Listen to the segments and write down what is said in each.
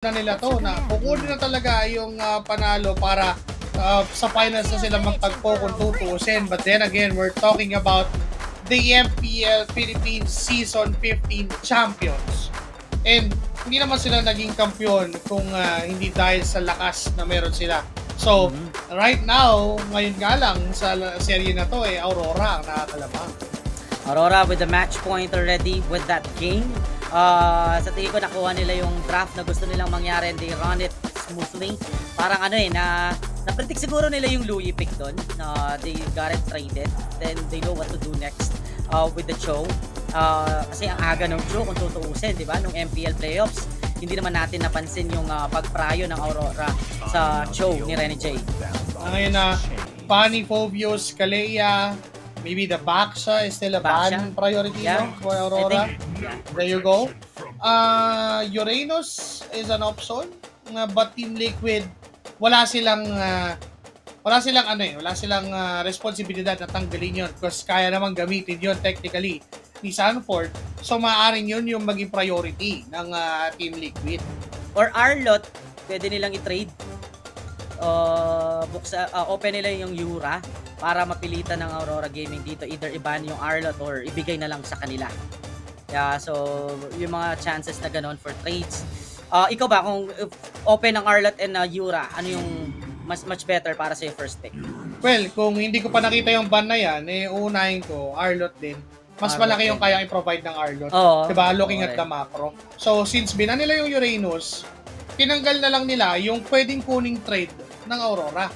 na nila to na kukunin na talaga yung panalo para sa finals na sila magtagpo kung tutuusin. But then again, we're talking about the MPL Philippines Season 15 champions. And hindi naman sila naging kampiyon kung hindi dahil sa lakas na meron sila. So, right now, ngayon nga lang sa serye na to, Aurora ang nakakalabang. Aurora with the match point already with that game. Sa tingin ko nakuha nila yung draft na gusto nilang mangyari and they run it smoothly. Parang na-predict siguro nila yung Louis pick doon. They got it traded. Then they know what to do next with the Cho. Kasi ang aga ng Cho kung tutuusin, di ba? Nung MPL playoffs, hindi naman natin napansin yung pagprayo ng Aurora sa Cho ni Rene J. Ngayon na, Fanny, Phobios, Kalea, maybe the Baksha is still a ban priority for Aurora. There you go. Uranus is an option, but Team Liquid wala silang responsibilidad na tanggalin yun because kaya namang gamitin yun technically ni Sanford. So maaaring yun yung maging priority ng Team Liquid. Or Arlot, pwede nilang i-trade. Open nila yung Yura para mapilitan ng Aurora Gaming dito, either iban yung Arlot or ibigay na lang sa kanila. Yeah, so yung mga chances na ganon for trades. Ikaw ba, kung open ang Arlot and Yura, ano yung much better para sa first pick? Well, kung hindi ko pa nakita yung ban na yan, uunahin ko Arlot din. Mas malaki yung kaya i-provide ng Arlot. Diba? Looking at the macro. So, since binan nila yung Uranus, tinanggal na lang nila yung pwedeng kuning trade ng Aurora.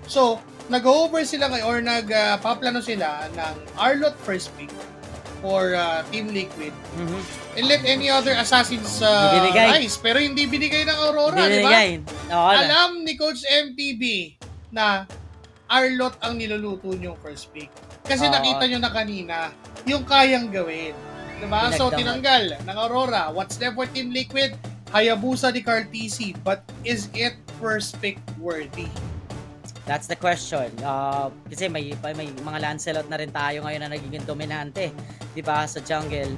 So, nag-over sila ngayon or nagpaplano sila ng Arlot first pick for Team Liquid. And let any other assassins rise. Pero hindi binigay ng Aurora, di ba? Alam ni Coach MTB na Arlot ang niluluto niyong first pick. Kasi nakita niyo na kanina yung kayang gawin. Diba? So, tinanggal ng Aurora. What's left for Team Liquid? Hayabusa ni Carl TC. But is it first pick worthy? That's the question. Kasi may mga Lancelot na rin tayo ngayon na nagiging dominante, 'di ba, sa jungle.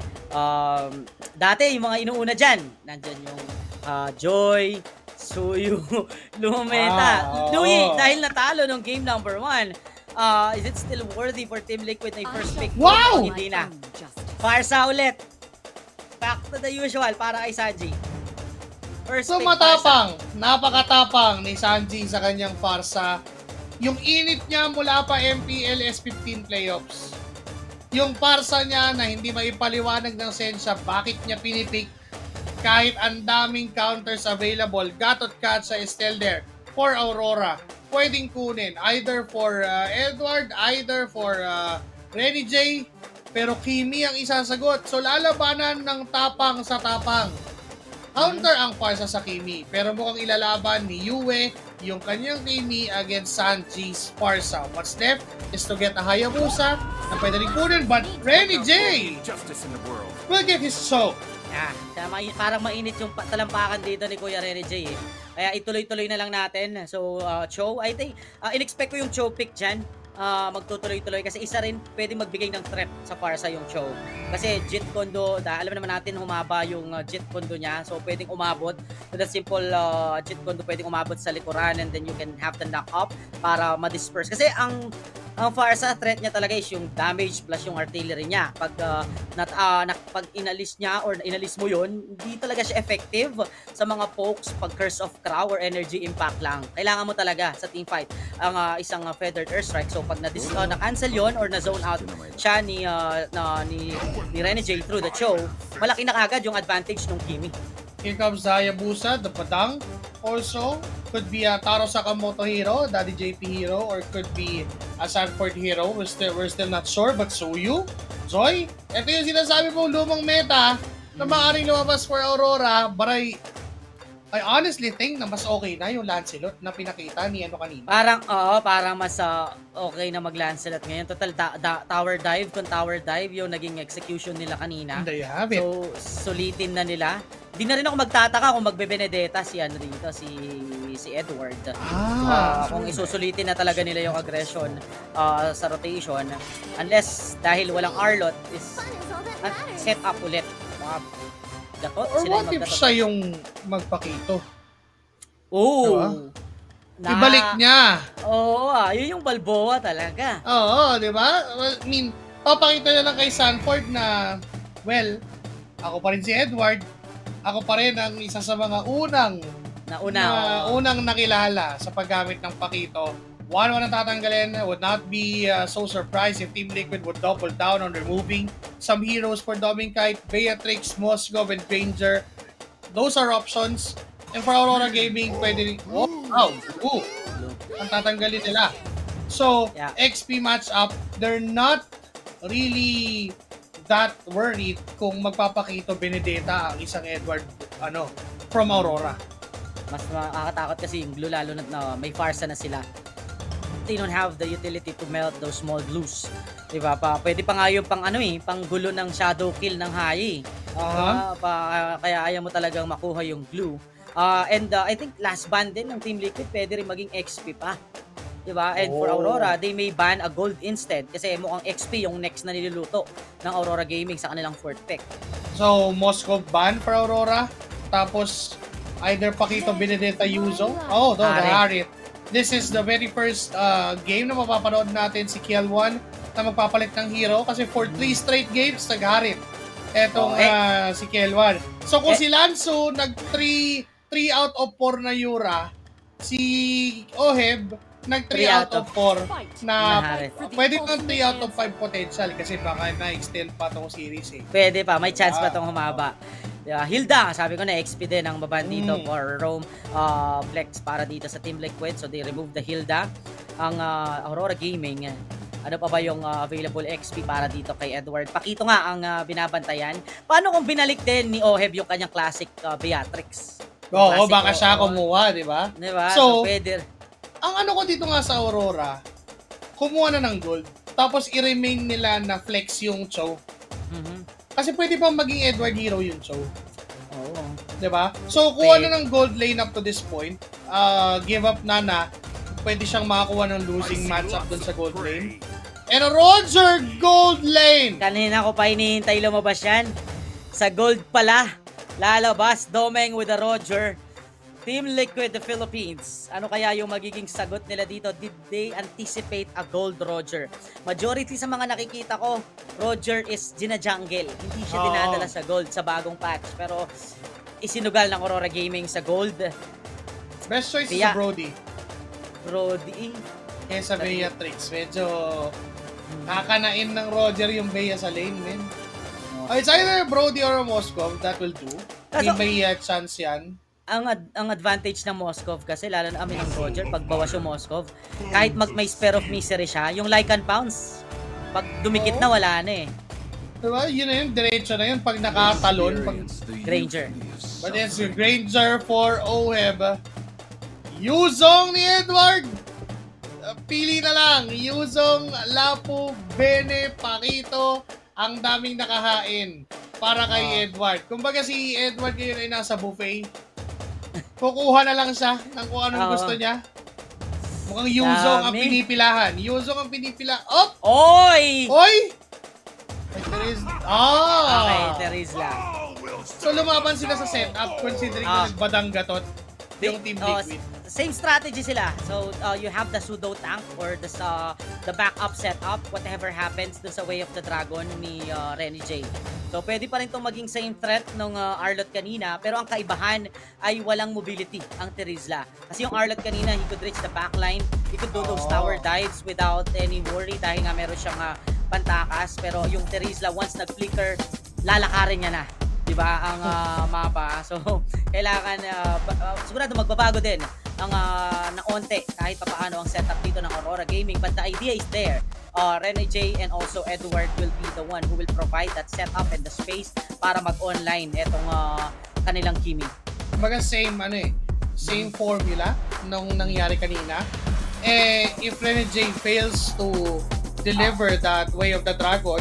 Dati yung mga inuuna diyan, nandiyan yung Joy, Suyu, Lumeta. Louis, dahil natalo nung game number 1, is it still worthy for Team Liquid na first pick? Wow! Hindi na. Farsa ulit. Back to the usual para kay Sanji. So matapang, napakatapang ni Sanji sa kanyang Farsa. Yung init niya mula pa MPL S15 playoffs. Yung Farsa niya na hindi maipaliwanag ng sensya bakit niya pinipick kahit ang daming counters available. Gatot Katsa is still there for Aurora. Pwedeng kunin either for Edward, either for Rene J, pero Kimi ang isasagot. So lalabanan ng tapang sa tapang. Counter ang Farsa sa Kimi, pero mukhang ilalaban ni Yue yung kanyang Kimi against Sanji's Farsa. What's left is to get a Hayabusa na pwede rin kunin, but Rene J will get his soak. Parang mainit yung talampakan dito ni Kuya Rene J. Kaya ituloy-tuloy na lang natin. So, Cho, I think, in-expect ko yung Cho pick dyan. Magtutuloy-tuloy kasi isa rin pwede magbigay ng threat sa Farsa yung Cho. Kasi Jeet Kondo, alam naman natin humaba yung Jeet Kondo niya. So pwedeng umabot. So the simple Jeet Kondo pwedeng umabot sa likuran and then you can have the knock up para ma-disperse. Kasi ang Farsa threat niya talaga is yung damage plus yung artillery niya. Pag inalis niya or inalis mo yun, hindi talaga siya effective sa mga pokes pag Curse of Crow or energy impact lang. Kailangan mo talaga sa teamfight ang isang feathered airstrike. So pag na-cancel yon or na-zone out siya ni Rene J through the Cho, malaki na kagad yung advantage ng Kimi. Here comes Hayabusa, the Padang. Also, could be a Taro Sakamoto hero, Daddy JP hero, or could be a Sanford hero. We're still not sure, but Suyu, Joy, ito yung sinasabi mong lumang meta na maaaring lumabas for Aurora, but I honestly think na mas okay na yung Lancelot na pinakita ni kanina. Parang mas okay na mag-Lancelot ngayon. Total tower dive yung naging execution nila kanina. There you have it. So sulitin na nila. Di na rin ako magtataka kung magbe-Benedetta si Edward. Kung isusulitin na talaga nila yung aggression sa rotation, unless dahil walang Arlot is set up ulit. Or what if siya yung magpakito? Oh. Diba? Ibalik niya. Oo, yun yung Balboa talaga. Oo, di ba? Well, I mean, papakita niya lang kay Sanford na, well, ako pa rin si Edward. Ako pa rin ang isa sa mga unang nakilala sa paggamit ng Pakito. One ang tatanggalin. Would not be so surprised if Team Liquid would double down on removing some heroes for Dominkite, Beatrix, Moskov, and Granger. Those are options. And for Aurora Gaming, pwede rin... Oh, wow! Ooh! Ang tatanggalin nila. So, yeah. XP matchup, they're not really that worried kung magpapakito Benedetta ang isang Edward from Aurora. Mas makakatakot kasi yung glue, lalo na may Farsa na sila. They don't have the utility to melt those small glues. Diba? Pwede pa nga yung pang gulo ng shadow kill ng Hai. Kaya ayaw mo talagang makuha yung glue. And I think last ban din ng Team Liquid, pwede rin maging XP pa. Diba? And for Aurora, they may ban a gold instead kasi mukhang XP yung next na niluluto ng Aurora Gaming sa kanilang fourth pick. So, Moskov ban for Aurora. Tapos, either Pakito, Benedetta, Yuzo. The Harit. This is the very first game na mapapanood natin si Kiel1 na magpapalit ng hero kasi for 3 straight games, nag-Harit. Etong si Kiel1. So, kung si Lanzo nag-3 out of 4 na Yura, si Oheb nag 3 out of 4 na pwede ng 3 out of 5 potential kasi baka na-extend pa tong series eh. Pwede pa, may chance pa tong humaba. Hilda, sabi ko na XP din ang baban dito for Rome Flex para dito sa Team Liquid. So they remove the Hilda. Ang Aurora Gaming, ano pa ba yung available XP para dito kay Edward? Pakito nga ang binabantayan. Paano kung binalik din ni Oheb yung kanyang classic Beatrix? Baka siya kumuha, di ba? Diba? So pwede. Ang ko dito nga sa Aurora, kumuha na ng gold, tapos i-remain nila na flex yung Cho. Kasi pwede pa maging Edward hero yung Cho. Diba? So, kuha na ng gold lane up to this point. Give up na pwede siyang makakuha ng losing matchup dun sa gold lane. And Roger gold lane! Kanina ko pa hinihintay lumabas yan. Sa gold pala, lalabas Domeng with a Roger. Team Liquid, the Philippines. Ano kaya yung magiging sagot nila dito? Did they anticipate a gold Roger? Majority sa mga nakikita ko, Roger is gina-jungle. Hindi siya dinadala sa gold sa bagong patch. Pero isinugal ng Aurora Gaming sa gold. Best choice is Brody. Brody? Kesa Beatrix. Medyo kakanain ng Roger yung Bea sa lane, man. It's either Brody or Moskov. That will do. May chance yan. Ang advantage ng Moskov kasi, lalo na ng Roger, pag bawas yung Moskov, kahit may spare of misery siya, yung Lycan Pounce, pag dumikit na, wala na eh. Diba? Yun na yun, diretso na yun pag nakatalon. Granger. But it's your Granger for Oheb. Yuzong ni Edward! Pili na lang. Yuzong, Lapu, Bene, Pakito, ang daming nakahain para kay Edward. Kumbaga si Edward ngayon ay nasa buffet. Kukuha na lang siya ng kung anong gusto niya. Mukhang Yuzong ang pinipilahan. Yuzong ang pinipilahan. Oy! Ay, Okay, Therese lang. So lumaban sila sa setup considering na nagbadanggatot yung Team Liquid. Same strategy sila. So you have the pseudo tank or the backup setup, whatever happens dun sa Way of the Dragon ni Renny J. So pwede pa rin itong maging same threat ng Arlott kanina, pero ang kaibahan ay walang mobility ang Terizla. Kasi yung Arlott kanina, he could reach the backline, he could do those tower dives without any worry dahil nga meron siyang pantakas. Pero yung Terizla, once nag-flicker, lalakarin niya na, diba, ang mapa. So kailangan sigurado magbabago din ang na onte kahit papaano ang setup dito ng Aurora Gaming, but the idea is there. Renny J and also Edward will be the one who will provide that setup and the space para mag-online etong kanilang Kimi. Kumbaga same formula nung nangyari kanina. If Renny J fails to deliver that Way of the Dragon,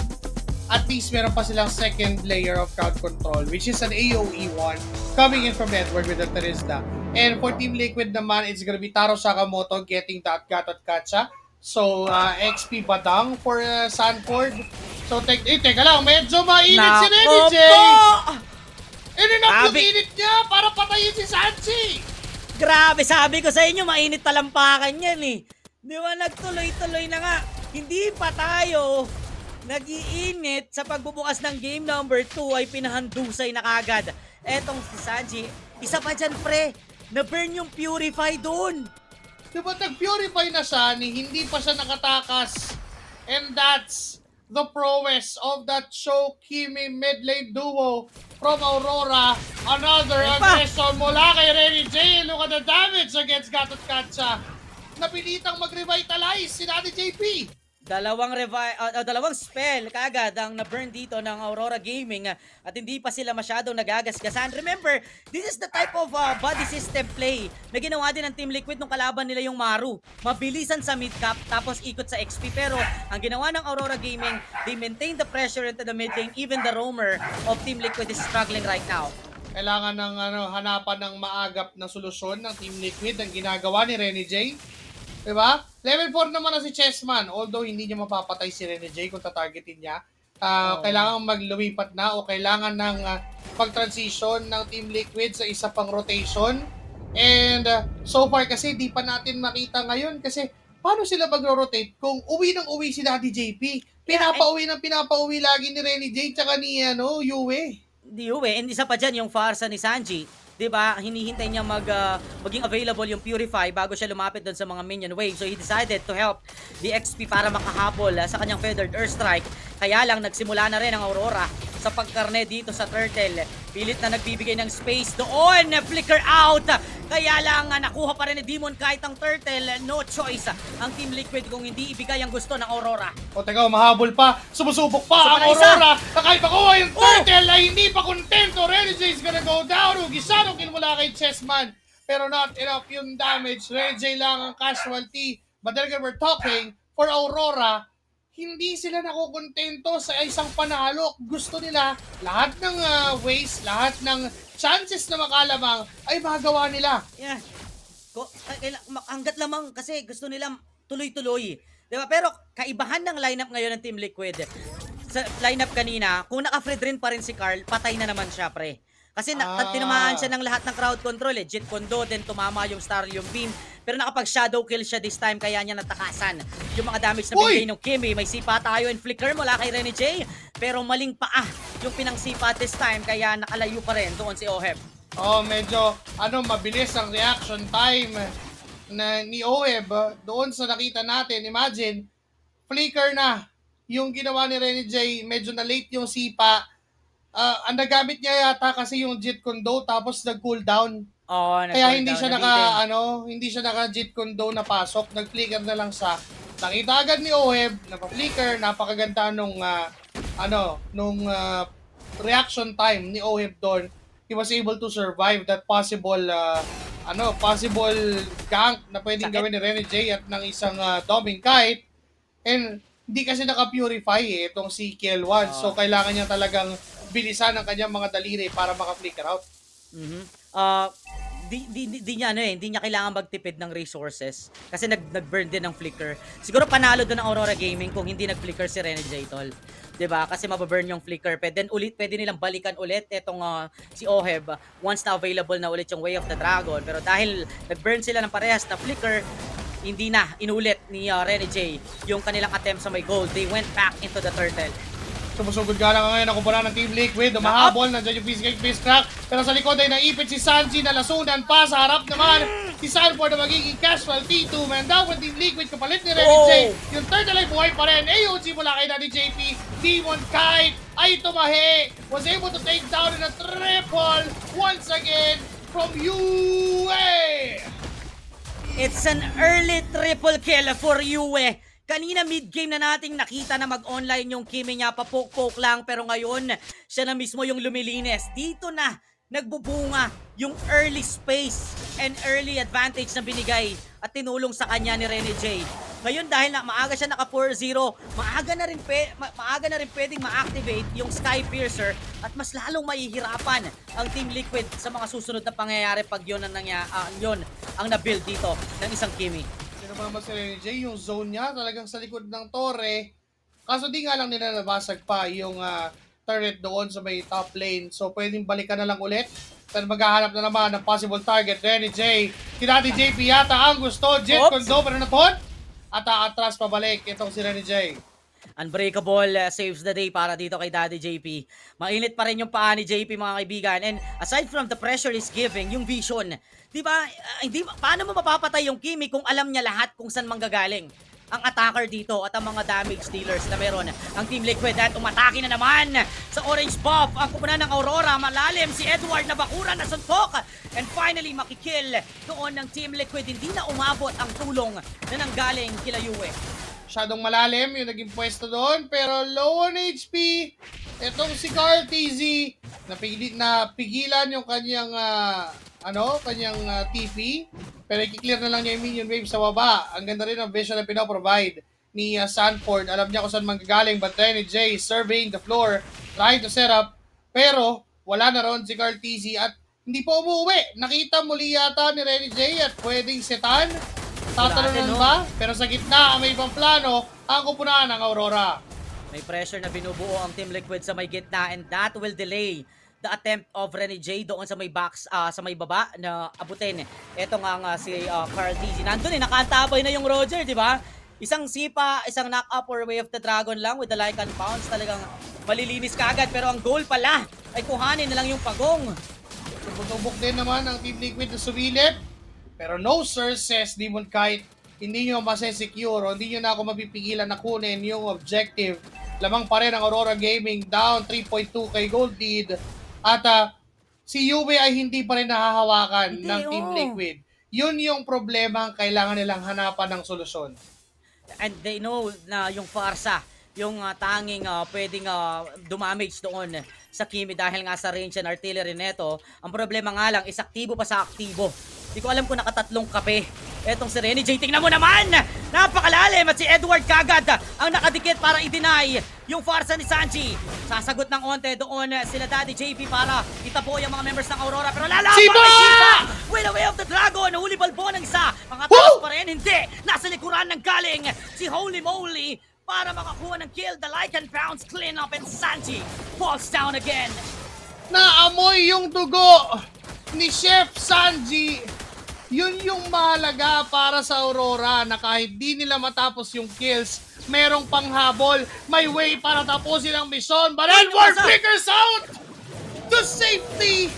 at least meron pa silang second layer of crowd control, which is an AoE one coming in from Edward with the Terizla. And for Team Liquid naman, it's gonna be Taro Sakamoto getting that Gatot Kacha. So, XP Badang for Sanford. So, teka lang, medyo mainit si Renny J! Ininap yung init niya para patayin si Sanchi! Grabe, sabi ko sa inyo, mainit talampakan yan eh. Di ba, nagtuloy-tuloy na nga. Hindi pa tayo nag-iinit sa pagbubukas ng game number 2 ay pinahandusay na kagad. Etong si Sanji, isa pa dyan pre, na-burn yung Purify doon. Diba nag-purify na siya, hindi pa siya nakatakas. And that's the prowess of that Show-Kimi mid lane duo from Aurora. Another aggression mula kay Renny J. Look at the damage against Gatot Katsa. Napilitang mag-revitalize si Daddy JP. Dalawang spell kagad ang na-burn dito ng Aurora Gaming at hindi pa sila masyadong nagagasgasan. Remember, this is the type of body system play na ginawa din ng Team Liquid nung kalaban nila yung Maru. Mabilisan sa mid-cap tapos ikot sa XP, pero ang ginawa ng Aurora Gaming, they maintain the pressure into the mid lane. Even the roamer of Team Liquid is struggling right now. Kailangan ng hanapan ng maagap na solusyon ng Team Liquid ang ginagawa ni Renny J. Diba? Level 4 naman na si Chessman, although hindi niya mapapatay si Renny J kung tatargetin niya. Kailangan maglumipat na o kailangan ng pag-transition ng Team Liquid sa isa pang rotation. And so far kasi di pa natin makita ngayon kasi paano sila mag-rotate kung uwi ng uwi si Daddy JP? Pinapauwi lagi ni Renny J tsaka ni Yue. Di Yue, and isa pa dyan yung farsa ni Sanji. Diba, hinihintay niya maging available yung Purify bago siya lumapit doon sa mga minion wave. So he decided to help the XP para makahabol sa kanyang Feathered Earthstrike. Kaya lang nagsimula na rin ang Aurora sa pagkarne dito sa Turtle. Pilit na nagbibigay ng space doon, flicker out. Kaya lang nakuha pa rin ni Demon kahit ang Turtle. No choice ang Team Liquid kung hindi ibigay ang gusto ng Aurora. O teka, mahabol pa, sumusubok pa ang Aurora. Kahit makuha yung Turtle ay hindi pa kontento. Renny J is gonna go down. Gisano kill mula kay Chessman. Pero not enough yung damage. Renny J lang ang casualty. But then again, we're talking for Aurora. Hindi sila nakukontento sa isang panalo. Gusto nila lahat ng ways, lahat ng chances na makalamang ay magawa nila. Yeah. Hanggat lamang kasi gusto nila tuloy-tuloy. Diba? Pero kaibahan ng lineup ngayon ng Team Liquid. Sa lineup kanina, kung naka-Fred rin pa rin si Carl, patay na naman siya, pre. Kasi tinamaan siya ng lahat ng crowd control eh. Jet Kondo, then tumama yung Starlium Beam. Pero nakapag-shadow kill siya this time, kaya niya natakasan yung mga damage na binigay ng Kimi. May sipa tayo and flicker mula kay Renny J. Pero maling paa yung pinangsipa this time, kaya nakalayo pa rin doon si Oheb. Medyo mabilis ang reaction time ni Oheb doon sa nakita natin. Imagine, flicker na yung ginawa ni Renny J. Medyo na late yung sipa. Ang nagamit niya yata kasi yung Jet Kondo tapos nag-cooldown. Kaya hindi siya naka Jet Kondo na pasok. Nag-flicker na lang sa. Nakita agad ni Oheb, napa-flicker, napakaganda nung reaction time ni Oheb doon. He was able to survive that possible gank na pwedeng gawin ni Renny J at ng isang Doming Kite. And hindi kasi naka-purify itong si KL1. So kailangan niya talagang bilisan ang kanyang mga daliri para maka-flicker out. Hindi niya kailangan magtipid ng resources kasi nag-burn din ng flicker. Siguro panalo doon ng Aurora Gaming kung hindi nag-flicker si Renny J, tol. 'Di ba? Kasi mababurn yung flicker. Pwede nilang balikan ulit itong si Oheb once na available na ulit yung Way of the Dragon. Pero dahil nag-burn sila ng parehas na flicker, hindi na inulit ni Renny J yung kanilang attempt sa may gold. They went back into the Turtle. Sumusugod nga lang ngayon ang kumpara ng Team Liquid. Umahabol, nandiyan yung face crack. Pero sa likod ay naipit si Sanji na lasunan pa. Sa harap naman, si Sanford na magiging casualty. 2-man down with Team Liquid. Kapalit ni Renny J. Yung Turtle ay buhay pa rin. AOG mula kay Daddy JP. Demon Kite ay tumahi. Was able to take down in a triple once again from Yue. It's an early triple kill for Yue. Kanina mid-game na nating nakita na mag-online yung Kimi niya, papoke-poke lang, pero ngayon siya na mismo yung lumilinis. Dito na nagbubunga yung early space and early advantage na binigay at tinulong sa kanya ni Renny J. Ngayon dahil maaga siya naka 4-0, maaga na rin pwedeng ma-activate yung Sky Piercer at mas lalong mahihirapan ang Team Liquid sa mga susunod na pangyayari pag yun ang na-build dito ng isang Kimi. Naman si Renny J, yung zone niya talagang sa likod ng torre. Kaso di nga lang nila nabasag pa yung turret doon sa may top lane. So pwedeng balikan na lang ulit. Pero maghahanap na naman ng possible target. Renny J Si Daddy JP yata ang gusto. Jet Kondo pero naton. At atras pabalik itong si Renny J. Unbreakable saves the day para dito kay Daddy JP. Mainit pa rin yung paa ni JP mga kaibigan. And aside from the pressure is giving, yung vision. Diba, paano mo mapapatay yung Kimi kung alam niya lahat kung saan manggagaling ang attacker dito at ang mga damage dealers na meron ang Team Liquid at umatake na naman sa orange buff ang kupunan ng Aurora. Malalim si Edward na bakura na suntok and finally makikill doon ng Team Liquid. Hindi na umabot ang tulong na nanggaling kila Yue. Masyadong malalim yung naging pwesto doon pero low on HP. Itong si Carl TZ napigilan yung kanyang TP. Pero i-clear na lang niya yung minion wave sa baba. Ang ganda rin ang vision na pinoprovide ni Sanford. Alam niya kung saan manggagaling. But Renny J surveying the floor, trying to set up. Pero wala na ron si Carl TZ at hindi pa umuwi. Nakita muli yata ni Renny J at pwedeng setan. Tatalunan ba? Pero sa gitna, may ibang plano ang kupunan ng Aurora. May pressure na binubuo ang Team Liquid sa may gitna and that will delay the attempt of Renny J doon sa may box, sa may baba na abutin. Ito nga si Carl TZ. Nandun nakaantabay na yung Roger, di ba? Isang sipa, isang knock-up or Way of the Dragon lang with the Lycan Pounce. Talagang malilinis kaagad. Pero ang goal pala ay kuhanin na lang yung pagong. Tubok din naman ang Team Liquid na sumilip. Pero no sir, says Demon Kite. Hindi nyo masesecure o hindi nyo na ako mapipigilan na kunin yung objective. Lamang pa rin ang Aurora Gaming down 3.2 kay Gold Lead. At si Yue ay hindi pa rin nahahawakan ng Team Liquid. Yun yung problema ang kailangan nilang hanapan ng solusyon. And they know na yung Farsa, yung tanging pwedeng dumamage doon sa Kimi dahil nga sa range and artillery neto. Ang problema nga lang is aktibo pa sa aktibo. Hindi ko alam kung nakatatlong kape. Etong si Renny J, tingnan mo naman! Napakalalim at si Edward kagad ang nakadikit para i-deny yung Farsa ni Sanji. Sasagot ng onte doon sila Daddy JP para itapo yung mga members ng Aurora. Pero lalaban si Shiba! With the Way of the Dragon, huli balbo ng isa. Mga taas pa rin, hindi! Nasa likuran ng galing si Holy Moly para makakuha ng kill. The Lycan Pounce clean up and Sanji falls down again. Naamoy yung dugo ni Chef Sanji. Yun yung mahalaga para sa Aurora na kahit di nila matapos yung kills, merong panghabol, may way para tapusin ang mission. But Edward flickers out! The safety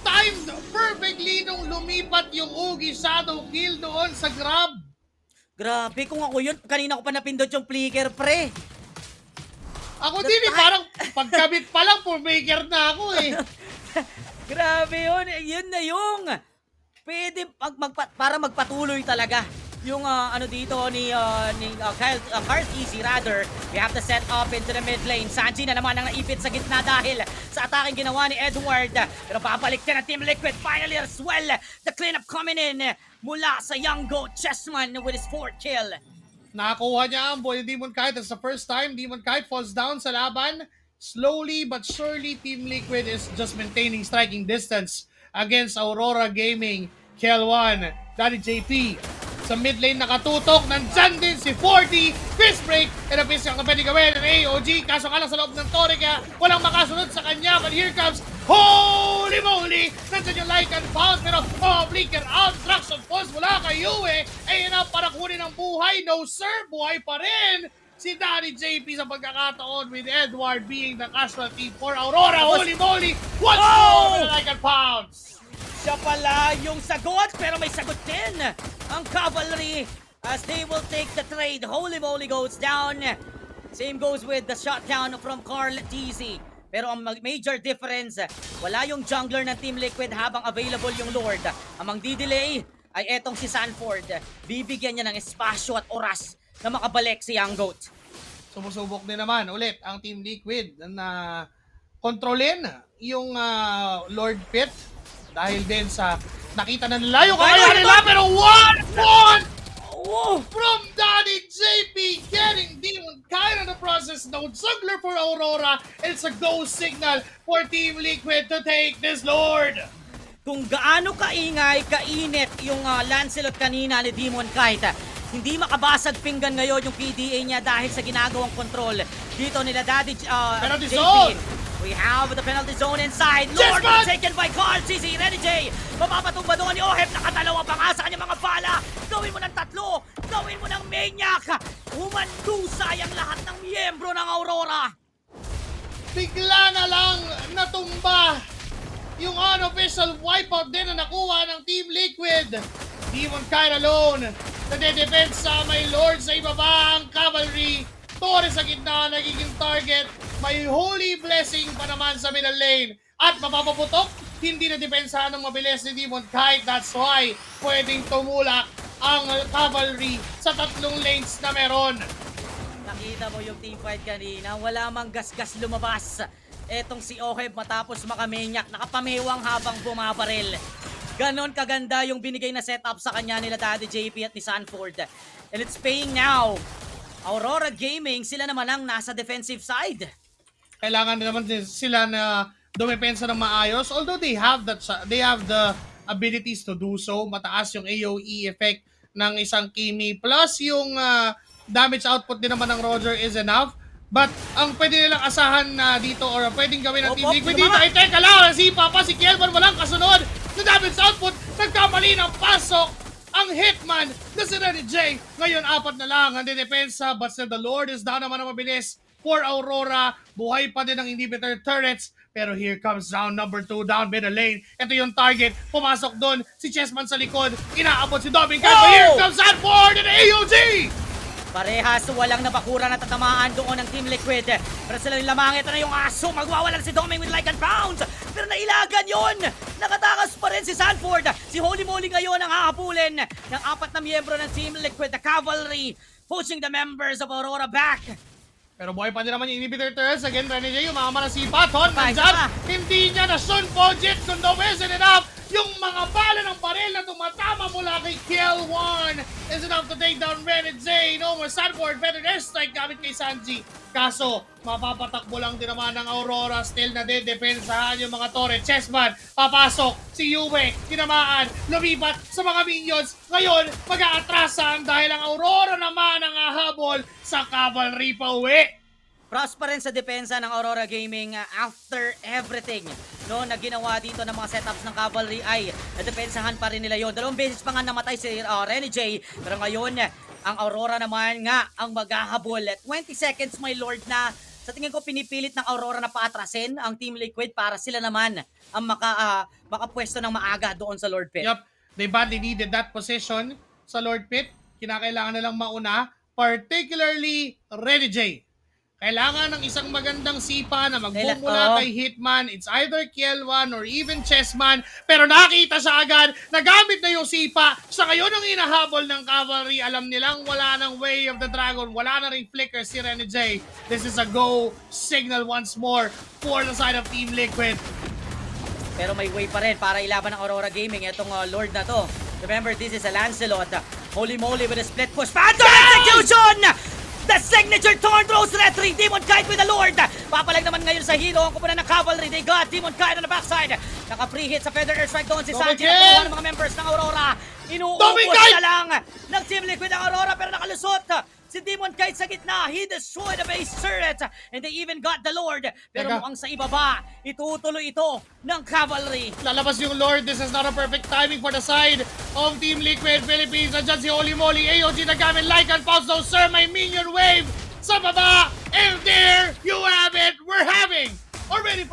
timed perfectly nung lumipat yung Ugi Shadow kill doon sa grab. Grabe, kung ako yun, kanina ko pa napindot yung flicker, pre. Ako din parang pagkabit pa lang, purmaker na ako eh. Grabe yun, yun na yung pwede para magpatuloy talaga yung dito ni Carl TZ rather. We have to set up into the mid lane. Sanji na naman ang naipit sa gitna dahil sa ataking ginawa ni Edward. Pero babalik din ang Team Liquid finally as well. The cleanup coming in mula sa Young Goat Chessman with his 4th kill. Nakakuha niya ang boy Demon Kite. That's the first time Demon Kite falls down sa laban. Slowly but surely, Team Liquid is just maintaining striking distance against Aurora Gaming. Kill 1, Daddy JP. Sa mid lane nakatutok, nandyan din si 40. Fist break, and a fist yung pwede gawin ng AOG. Kaso ka lang sa loob ng tore kaya walang makasunod sa kanya. But here comes, holy moly! Nandyan yung Lycan Pounce, pero flicker out. Traction Pulse mula kay Yue. Ayun na, para kunin ang buhay. No sir, buhay pa rin si Daddy JP sa pagkakataon with Edward being the casualty for Aurora. Holy moly! What's more with the Lycan Pounce? Siya pala yung sagot, pero may sagot din ang Cavalry as they will take the trade. Holy moly goes down. Same goes with the shutdown from Carl TZ. Pero ang major difference, wala yung jungler ng Team Liquid habang available yung Lord. Ang magdi-delay ay etong si Sanford. Bibigyan niya ng espasyo at oras na makabalik si Young Goat. Sumusubok din naman ulit ang Team Liquid na kontrolin yung Lord Pit dahil din sa nakita na nila yung kakayahan nila, pero 1-1 from Daddy JP getting Demon Kite in the process. No juggler for Aurora. It's a go signal for Team Liquid to take this Lord. Kung gaano kaingay, kainit yung Lancelot kanina ni Demon Kite, hindi makabasag pinggan ngayon yung PDA niya dahil sa ginagawang control dito nila Daddy JP. We have the penalty zone inside. Lord taken by Carl TZ. Renny J. Mapapatumba doon ni Oheb. Nakatalawa pa nga sa Maniac! Humandusay ang lahat ng miyembro ng Aurora! Bigla na lang natumba yung unofficial wipeout din na nakuha ng Team Liquid. Demon Kite alone. Nade-depensa, may Lord sa ibaba ang Cavalry. Torre sa gitna, nagiging target. May Holy Blessing pa naman sa middle lane. At mapapaputok, hindi na depensahan ng mabilis ni Demon Kite. That's why pwedeng tumulak ang Cavalry sa tatlong lanes na meron. Nakita mo yung teamfight kanina, wala mang gas-gas lumabas. Etong si Oheb matapos makamaniac, nakapamewang habang bumabaril. Ganon kaganda yung binigay na setup sa kanya nila Daddy JP at ni Sanford. And it's paying now. Aurora Gaming, sila naman ang nasa defensive side. Kailangan naman sila na dumepensa ng maayos. Although they have the abilities to do so. Mataas yung AoE effect ng isang Kimi. Plus yung damage output din naman ng Roger is enough. But ang pwede nilang asahan na dito or pwedeng gawin ng Team Liquid dito ay teka lang, si Papa, si Kelvin walang kasunod na damage output, nagkamali ng pasok ang Hitman na si Renny J. Ngayon 4 na lang ang dinepensa, but still the Lord is down naman ang mabilis for Aurora. Buhay pa din ang inhibitor turrets, pero here comes round number 2 down middle lane. Ito yung target, pumasok doon si Chessman sa likod, inaabot si Dominic, but here comes Sanford and AOG! Parehas, walang nabakura na tatamaan doon ng Team Liquid. Pero sila yung lamang, ito na yung aso. Magwawalan si Doming with like and pounds. Pero nailagan yon. Nakatakas pa rin si Sanford. Si Holy Moly ngayon ang hahabulin ng 4 na miyembro ng Team Liquid. The Cavalry pushing the members of Aurora back. Pero buhay pa din naman yung inhibitor turrets. Again, Renny J, umama na si Paton. Nandyan, hindi niya na Sun Pojit. Kung daw isn't enough, yung mga bala ng baril na tumatama mula kay Kill1 is enough to take down Renny J. No more Sanford, better airstrike gamit kay Sanji. Kaso, mapapatakbo lang din naman ng Aurora. Still na depensahan yung mga torre. Chessman, papasok. Si Yue, tinamaan, lumipat sa mga minions. Ngayon, mag-aatrasan dahil ang Aurora naman ang hahabol sa Cavalry pa uwi. Props pa rin sa depensa ng Aurora Gaming after everything na ginawa dito ng mga setups ng Cavalry ay nadepensahan pa rin nila yon. 2 beses pa nga namatay si Renny J, pero ngayon ang Aurora naman nga ang maghahabol. 20 seconds my lord na sa tingin ko pinipilit ng Aurora na paatrasin ang Team Liquid para sila naman ang makapwesto ng maaga doon sa Lord Pit. Yup, they badly needed that position sa Lord Pit. Kinakailangan nilang mauna, particularly Renny J. Kailangan ng isang magandang sipa na magmumula kay Hitman. It's either Kill1 or even Chessman. Pero nakita siya agad, nagamit na yung sipa. Sa ngayon ang inahabol ng Cavalry. Alam nilang wala ng Way of the Dragon. Wala na ring flicker si Renny J. This is a go signal once more for the side of Team Liquid. Pero may way pa rin para ilaban ng Aurora Gaming. Itong Lord na to. Remember, this is a Lancelot. Holy moly with a split push. Phantom execution! The signature Torn Throws Retry, Demon Kite with the Lord. Papalag naman ngayon sa hero ang kupunan ng Cavalry. They got Demon Kite on the backside. Naka-free hit sa Feather Airstrike doon si Sanji na kukuha ng mga members ng Aurora. Inuubos na lang ng Team Liquid ang Aurora pero nakalusot si Demon Kite sa gitna. He destroyed the base turret and they even got the Lord. Pero mukhang sa ibaba, itutuloy ito ng Cavalry. Lalabas yung Lord. This is not a perfect timing for the side of Team Liquid Philippines. Nandiyan si Holy Moly. AOG na gamit like and pulse. No sir, may minion wave sa baba. And there you have it. We're having already